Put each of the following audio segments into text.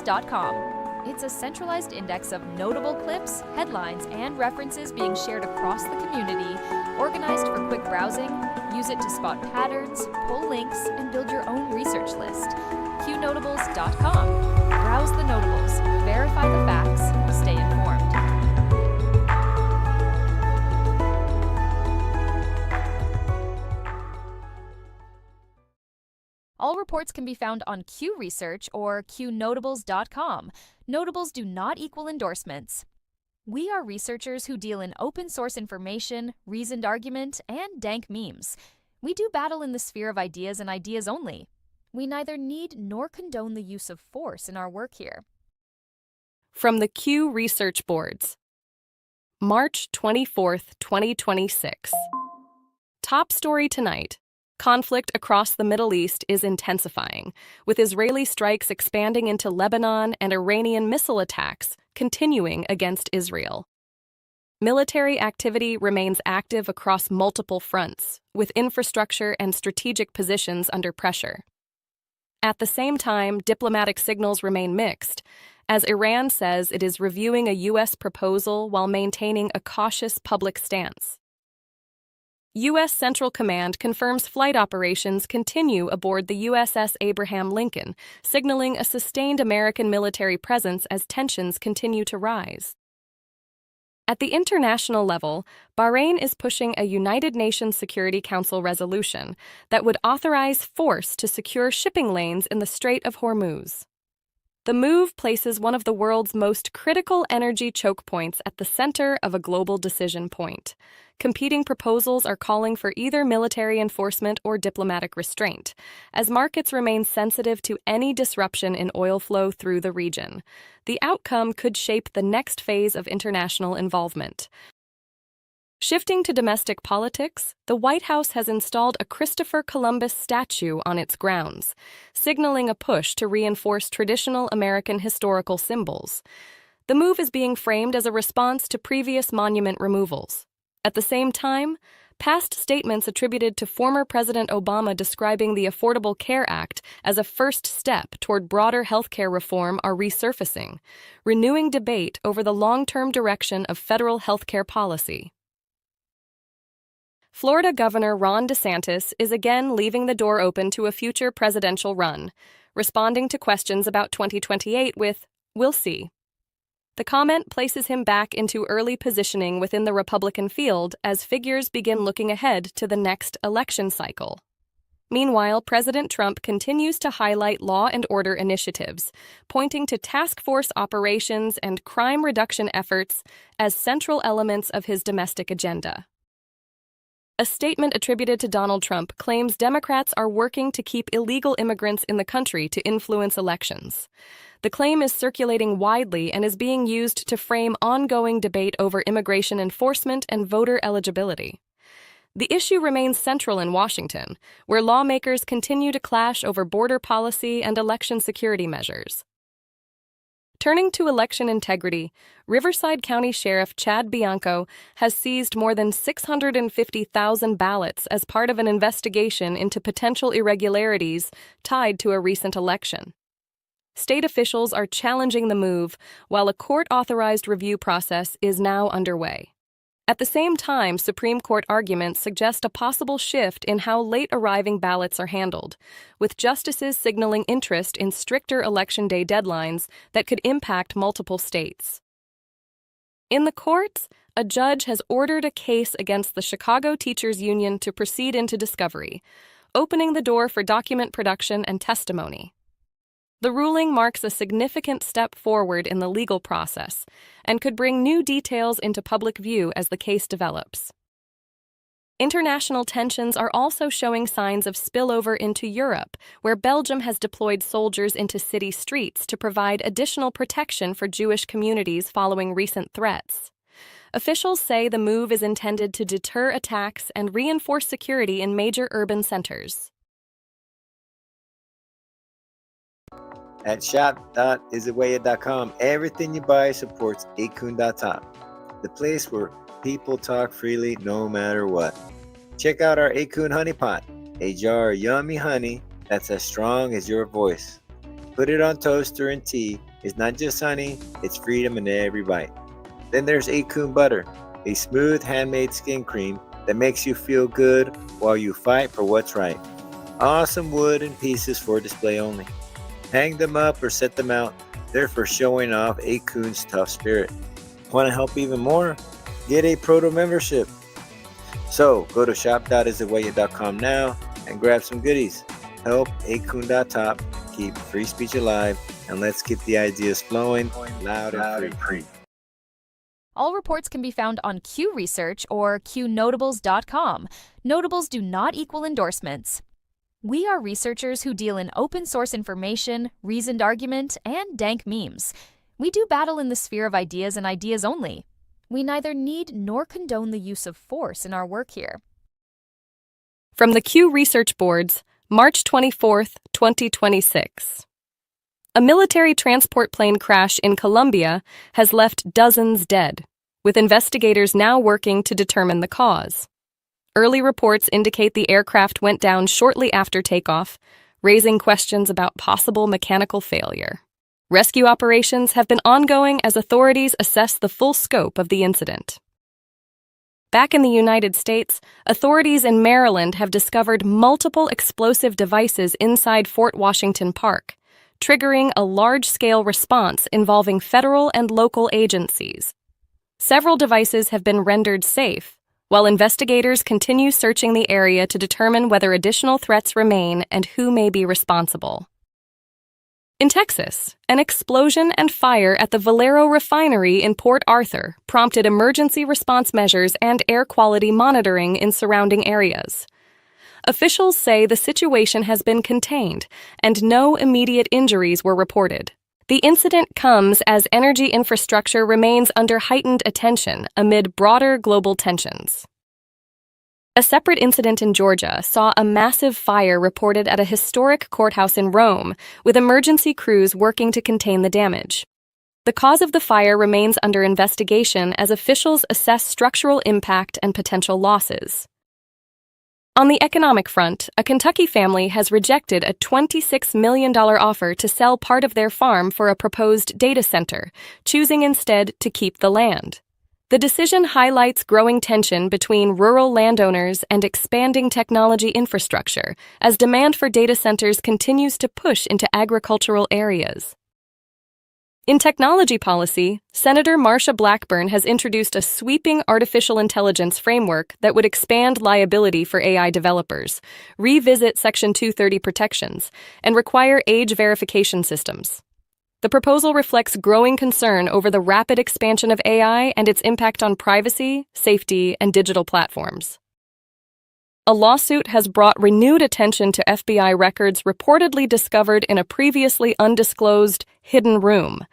Qnotables.com. It's a centralized index of notable clips, headlines, and references being shared across the community, organized for quick browsing. Use it to spot patterns, pull links, and build your own research list. Qnotables.com. Browse the notables, verify the facts, stay informed. All reports can be found on Q Research or Qnotables.com. Notables do not equal endorsements. We are researchers who deal in open source information, reasoned argument, and dank memes. We do battle in the sphere of ideas and ideas only. We neither need nor condone the use of force in our work here. From the Q Research Boards, March 24th, 2026. Top story tonight. Conflict across the Middle East is intensifying, with Israeli strikes expanding into Lebanon and Iranian missile attacks continuing against Israel. Military activity remains active across multiple fronts, with infrastructure and strategic positions under pressure. At the same time, diplomatic signals remain mixed, as Iran says it is reviewing a U.S. proposal while maintaining a cautious public stance. U.S. Central Command confirms flight operations continue aboard the USS Abraham Lincoln, signaling a sustained American military presence as tensions continue to rise. At the international level, Bahrain is pushing a United Nations Security Council resolution that would authorize force to secure shipping lanes in the Strait of Hormuz. The move places one of the world's most critical energy choke points at the center of a global decision point. Competing proposals are calling for either military enforcement or diplomatic restraint, as markets remain sensitive to any disruption in oil flow through the region. The outcome could shape the next phase of international involvement. Shifting to domestic politics, the White House has installed a Christopher Columbus statue on its grounds, signaling a push to reinforce traditional American historical symbols. The move is being framed as a response to previous monument removals. At the same time, past statements attributed to former President Obama describing the Affordable Care Act as a first step toward broader healthcare reform are resurfacing, renewing debate over the long-term direction of federal healthcare policy. Florida Governor Ron DeSantis is again leaving the door open to a future presidential run, responding to questions about 2028 with, "We'll see." The comment places him back into early positioning within the Republican field as figures begin looking ahead to the next election cycle. Meanwhile, President Trump continues to highlight law and order initiatives, pointing to task force operations and crime reduction efforts as central elements of his domestic agenda. A statement attributed to Donald Trump claims Democrats are working to keep illegal immigrants in the country to influence elections. The claim is circulating widely and is being used to frame ongoing debate over immigration enforcement and voter eligibility. The issue remains central in Washington, where lawmakers continue to clash over border policy and election security measures. Turning to election integrity, Riverside County Sheriff Chad Bianco has seized more than 650,000 ballots as part of an investigation into potential irregularities tied to a recent election. State officials are challenging the move, while a court-authorized review process is now underway. At the same time, Supreme Court arguments suggest a possible shift in how late-arriving ballots are handled, with justices signaling interest in stricter Election Day deadlines that could impact multiple states. In the courts, a judge has ordered a case against the Chicago Teachers Union to proceed into discovery, opening the door for document production and testimony. The ruling marks a significant step forward in the legal process and could bring new details into public view as the case develops. International tensions are also showing signs of spillover into Europe, where Belgium has deployed soldiers into city streets to provide additional protection for Jewish communities following recent threats. Officials say the move is intended to deter attacks and reinforce security in major urban centers. At shop.isawaya.com, everything you buy supports Akun.top, the place where people talk freely no matter what. Check out our Akun Honey Pot, a jar of yummy honey that's as strong as your voice. Put it on toast or in tea. It's not just honey, it's freedom in every bite. Then there's Akoon Butter, a smooth handmade skin cream that makes you feel good while you fight for what's right. Awesome wooden pieces for display only. Hang them up or set them out. They're for showing off Akoon's tough spirit. Want to help even more? Get a proto membership. So go to shop.istheway.com now and grab some goodies. Help Akoon.top keep free speech alive, and let's keep the ideas flowing loud and free. All reports can be found on Q Research or Qnotables.com. Notables do not equal endorsements. We are researchers who deal in open source information, reasoned argument, and dank memes. We do battle in the sphere of ideas and ideas only. We neither need nor condone the use of force in our work here. From the Q Research Boards, March 24, 2026. A military transport plane crash in Colombia has left dozens dead, with investigators now working to determine the cause. Early reports indicate the aircraft went down shortly after takeoff, raising questions about possible mechanical failure. Rescue operations have been ongoing as authorities assess the full scope of the incident. Back in the United States, authorities in Maryland have discovered multiple explosive devices inside Fort Washington Park, triggering a large-scale response involving federal and local agencies. Several devices have been rendered safe, while investigators continue searching the area to determine whether additional threats remain and who may be responsible. In Texas, an explosion and fire at the Valero refinery in Port Arthur prompted emergency response measures and air quality monitoring in surrounding areas. Officials say the situation has been contained and no immediate injuries were reported. The incident comes as energy infrastructure remains under heightened attention amid broader global tensions. A separate incident in Georgia saw a massive fire reported at a historic courthouse in Rome, with emergency crews working to contain the damage. The cause of the fire remains under investigation as officials assess structural impact and potential losses. On the economic front, a Kentucky family has rejected a $26 million offer to sell part of their farm for a proposed data center, choosing instead to keep the land. The decision highlights growing tension between rural landowners and expanding technology infrastructure as demand for data centers continues to push into agricultural areas. In technology policy, Senator Marsha Blackburn has introduced a sweeping artificial intelligence framework that would expand liability for AI developers, revisit Section 230 protections, and require age verification systems. The proposal reflects growing concern over the rapid expansion of AI and its impact on privacy, safety, and digital platforms. A lawsuit has brought renewed attention to FBI records reportedly discovered in a previously undisclosed hidden room,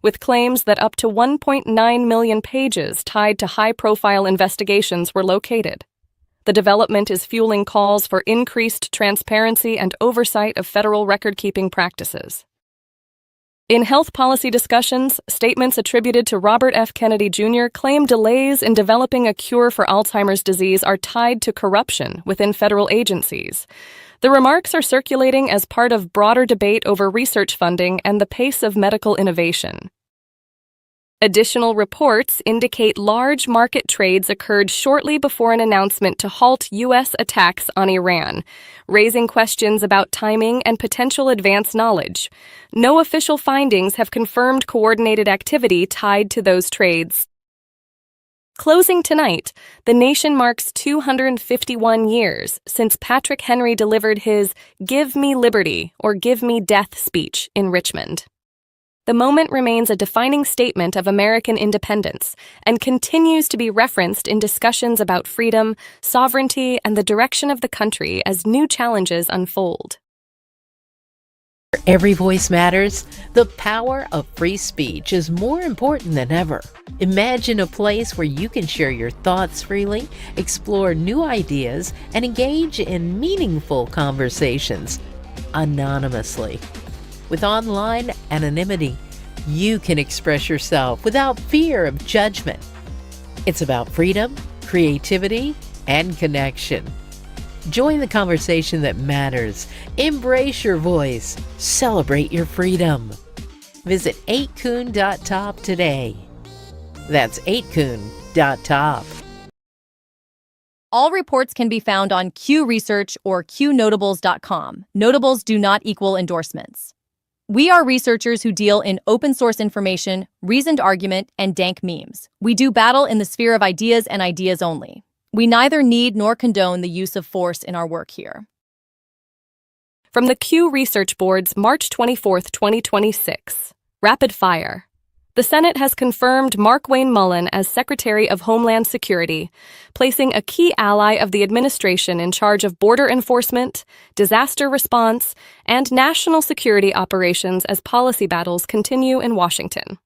with claims that up to 1.9 million pages tied to high-profile investigations were located. The development is fueling calls for increased transparency and oversight of federal record-keeping practices. In health policy discussions, statements attributed to Robert F. Kennedy Jr. claim delays in developing a cure for Alzheimer's disease are tied to corruption within federal agencies. The remarks are circulating as part of broader debate over research funding and the pace of medical innovation. Additional reports indicate large market trades occurred shortly before an announcement to halt U.S. attacks on Iran, raising questions about timing and potential advance knowledge. No official findings have confirmed coordinated activity tied to those trades. Closing tonight, the nation marks 251 years since Patrick Henry delivered his "Give Me Liberty" or "Give Me Death" speech in Richmond. The moment remains a defining statement of American independence and continues to be referenced in discussions about freedom, sovereignty, and the direction of the country as new challenges unfold. Every voice matters. The power of free speech is more important than ever. Imagine a place where you can share your thoughts freely, explore new ideas, and engage in meaningful conversations anonymously. With online anonymity, you can express yourself without fear of judgment. It's about freedom, creativity, and connection. Join the conversation that matters. Embrace your voice. Celebrate your freedom. Visit 8kun.top today. That's 8kun.top. All reports can be found on Q Research or Qnotables.com. Notables do not equal endorsements. We are researchers who deal in open source information, reasoned argument, and dank memes. We do battle in the sphere of ideas and ideas only. We neither need nor condone the use of force in our work here. From the Q Research Board's March 24, 2026. Rapid fire. The Senate has confirmed Mark Wayne Mullen as Secretary of Homeland Security, placing a key ally of the administration in charge of border enforcement, disaster response, and national security operations as policy battles continue in Washington.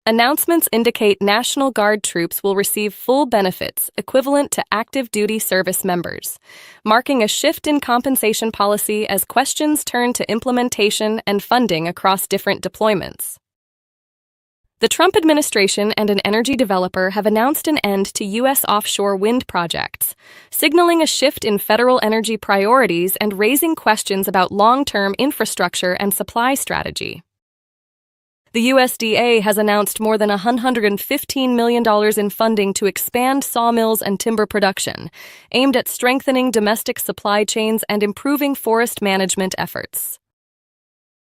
Announcements indicate National Guard troops will receive full benefits equivalent to active duty service members, marking a shift in compensation policy as questions turn to implementation and funding across different deployments. The Trump administration and an energy developer have announced an end to U.S. offshore wind projects, signaling a shift in federal energy priorities and raising questions about long-term infrastructure and supply strategy. The USDA has announced more than $115 million in funding to expand sawmills and timber production, aimed at strengthening domestic supply chains and improving forest management efforts.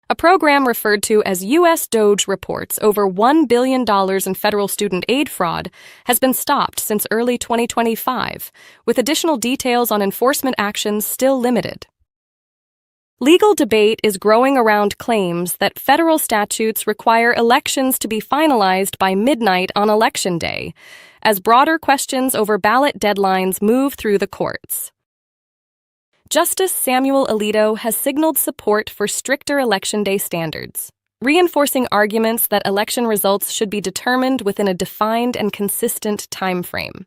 A program referred to as U.S. DOGE reports over $1 billion in federal student aid fraud has been stopped since early 2025, with additional details on enforcement actions still limited. Legal debate is growing around claims that federal statutes require elections to be finalized by midnight on Election Day, as broader questions over ballot deadlines move through the courts. Justice Samuel Alito has signaled support for stricter Election Day standards, reinforcing arguments that election results should be determined within a defined and consistent time frame.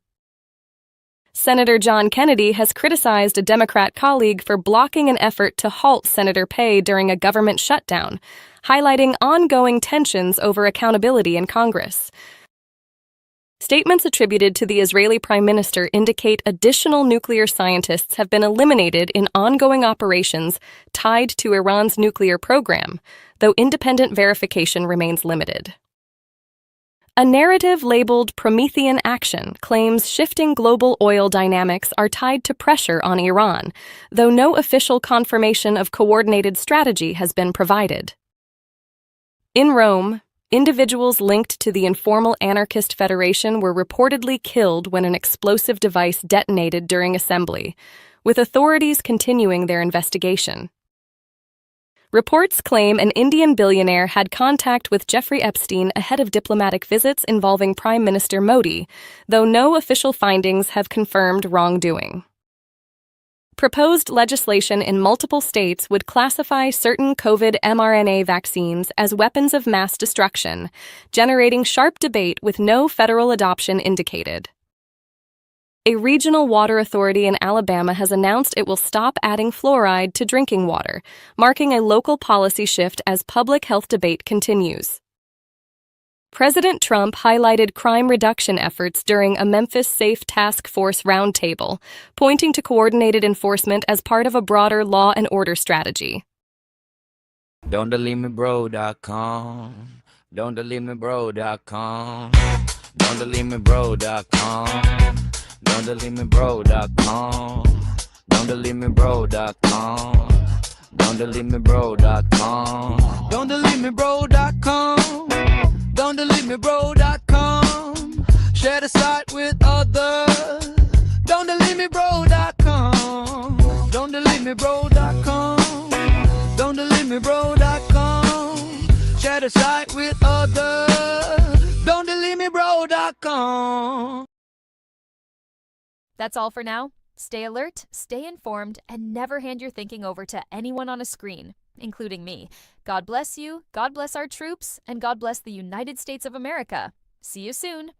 Senator John Kennedy has criticized a Democrat colleague for blocking an effort to halt senator pay during a government shutdown, highlighting ongoing tensions over accountability in Congress. Statements attributed to the Israeli Prime Minister indicate additional nuclear scientists have been eliminated in ongoing operations tied to Iran's nuclear program, though independent verification remains limited. A narrative labeled Promethean Action claims shifting global oil dynamics are tied to pressure on Iran, though no official confirmation of coordinated strategy has been provided. In Rome, individuals linked to the informal anarchist federation were reportedly killed when an explosive device detonated during assembly, with authorities continuing their investigation. Reports claim an Indian billionaire had contact with Jeffrey Epstein ahead of diplomatic visits involving Prime Minister Modi, though no official findings have confirmed wrongdoing. Proposed legislation in multiple states would classify certain COVID mRNA vaccines as weapons of mass destruction, generating sharp debate with no federal adoption indicated. A regional water authority in Alabama has announced it will stop adding fluoride to drinking water, marking a local policy shift as public health debate continues. President Trump highlighted crime reduction efforts during a Memphis Safe Task Force roundtable, pointing to coordinated enforcement as part of a broader law and order strategy. Don'tDeleteMeBro.com. Don'tDeleteMeBro.com. Don'tDeleteMeBro.com. Don'tDeleteMeBro.com. Don'tDeleteMeBro.com. Don'tDeleteMeBro.com. Don'tDeleteMeBro.com. Don'tDeleteMeBro.com. Share the site with others. Don'tDeleteMeBro.com. Don'tDeleteMeBro.com. Don'tDeleteMeBro.com. Share the site with others. Don'tDeleteMeBro.com. That's all for now. Stay alert, stay informed, and never hand your thinking over to anyone on a screen, including me. God bless you, God bless our troops, and God bless the United States of America. See you soon.